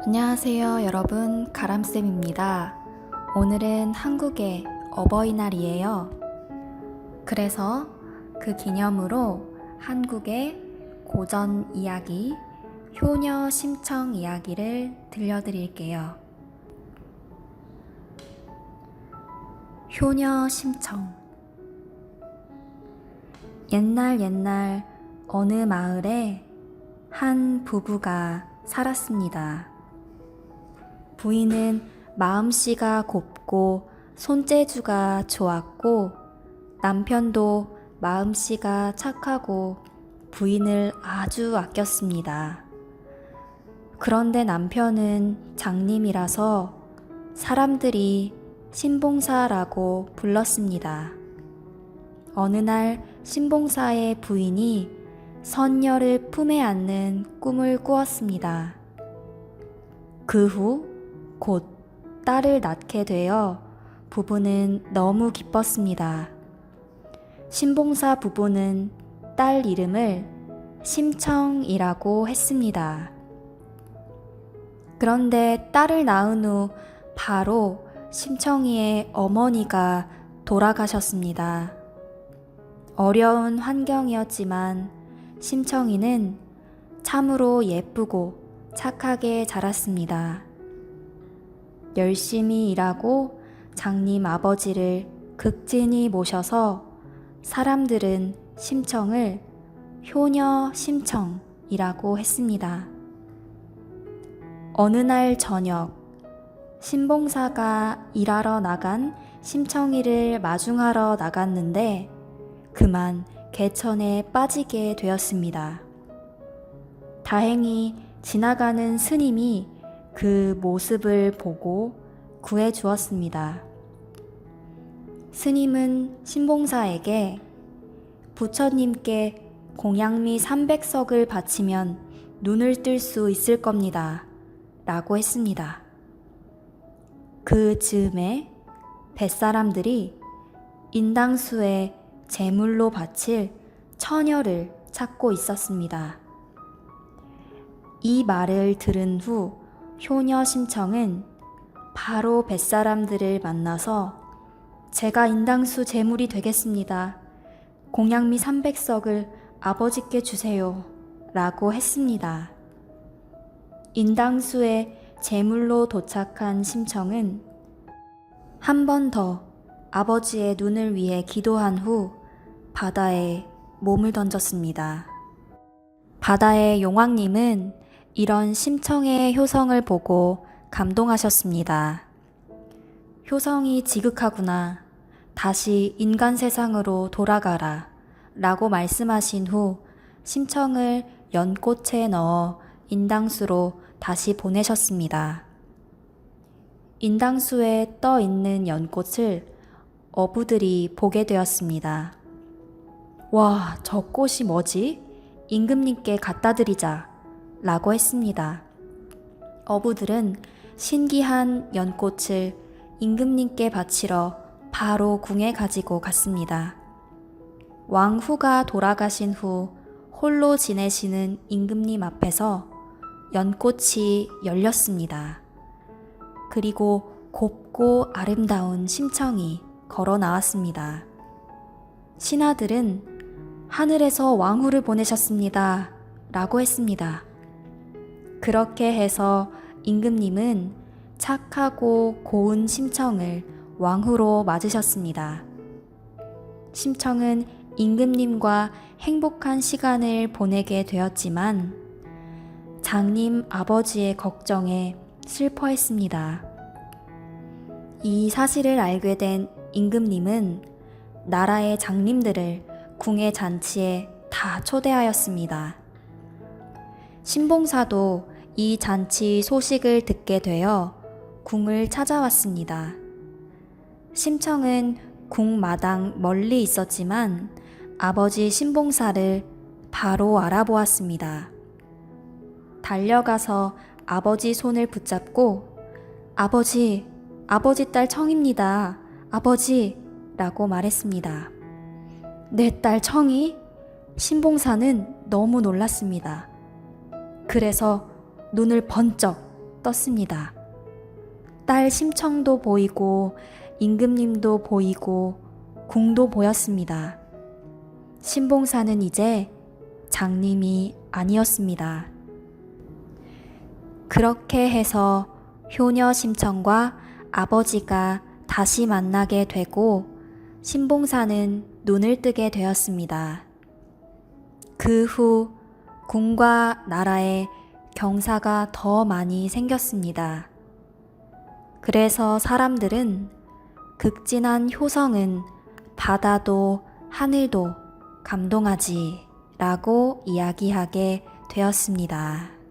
안녕하세요, 여러분. 가람쌤입니다. 오늘은 한국의 어버이날이에요. 그래서 그 기념으로 한국의 고전 이야기, 효녀 심청 이야기를 들려드릴게요. 효녀 심청. 옛날 어느 마을에 한 부부가 살았습니다. 부인은 마음씨가 곱고 손재주가 좋았고 남편도 마음씨가 착하고 부인을 아주 아꼈습니다. 그런데 남편은 장님이라서 사람들이 신봉사라고 불렀습니다. 어느 날 신봉사의 부인이 선녀를 품에 안는 꿈을 꾸었습니다. 그 후 곧 딸을 낳게 되어 부부는 너무 기뻤습니다. 신봉사 부부는 딸 이름을 심청이라고 했습니다. 그런데 딸을 낳은 후 바로 심청이의 어머니가 돌아가셨습니다. 어려운 환경이었지만 심청이는 참으로 예쁘고 착하게 자랐습니다. 열심히 일하고 장님 아버지를 극진히 모셔서 사람들은 심청을 효녀 심청이라고 했습니다. 어느 날 저녁, 신봉사가 일하러 나간 심청이를 마중하러 나갔는데 그만 개천에 빠지게 되었습니다. 다행히 지나가는 스님이 그 모습을 보고 구해 주었습니다. 스님은 신봉사에게 부처님께 공양미 300석을 바치면 눈을 뜰 수 있을 겁니다. 라고 했습니다. 그 즈음에 뱃사람들이 인당수에 제물로 바칠 처녀를 찾고 있었습니다. 이 말을 들은 후 효녀 심청은 바로 뱃사람들을 만나서 제가 인당수 제물이 되겠습니다. 공양미 300석을 아버지께 주세요. 라고 했습니다. 인당수에 제물로 도착한 심청은 한 번 더 아버지의 눈을 위해 기도한 후 바다에 몸을 던졌습니다. 바다의 용왕님은 이런 심청의 효성을 보고 감동하셨습니다. 효성이 지극하구나. 다시 인간 세상으로 돌아가라. 라고 말씀하신 후 심청을 연꽃에 넣어 인당수로 다시 보내셨습니다. 인당수에 떠 있는 연꽃을 어부들이 보게 되었습니다. 와, 저 꽃이 뭐지? 임금님께 갖다 드리자. 라고 했습니다. 어부들은 신기한 연꽃을 임금님께 바치러 바로 궁에 가지고 갔습니다. 왕후가 돌아가신 후 홀로 지내시는 임금님 앞에서 연꽃이 열렸습니다. 그리고 곱고 아름다운 심청이 걸어 나왔습니다. 신하들은 하늘에서 왕후를 보내셨습니다. 라고 했습니다. 그렇게 해서 임금님은 착하고 고운 심청을 왕후로 맞으셨습니다. 심청은 임금님과 행복한 시간을 보내게 되었지만 장님 아버지의 걱정에 슬퍼했습니다. 이 사실을 알게 된 임금님은 나라의 장님들을 궁의 잔치에 다 초대하였습니다. 신봉사도 이 잔치 소식을 듣게 되어 궁을 찾아왔습니다. 심청은 궁 마당 멀리 있었지만 아버지 신봉사를 바로 알아보았습니다. 달려가서 아버지 손을 붙잡고 아버지 딸 청입니다. 아버지 라고 말했습니다. 내 딸 청이? 신봉사는 너무 놀랐습니다. 그래서 눈을 번쩍 떴습니다. 딸 심청도 보이고 임금님도 보이고 궁도 보였습니다. 신봉사는 이제 장님이 아니었습니다. 그렇게 해서 효녀 심청과 아버지가 다시 만나게 되고 신봉사는 눈을 뜨게 되었습니다. 그 후 궁과 나라에 경사가 더 많이 생겼습니다. 그래서 사람들은 극진한 효성은 바다도 하늘도 감동하지 라고 이야기하게 되었습니다.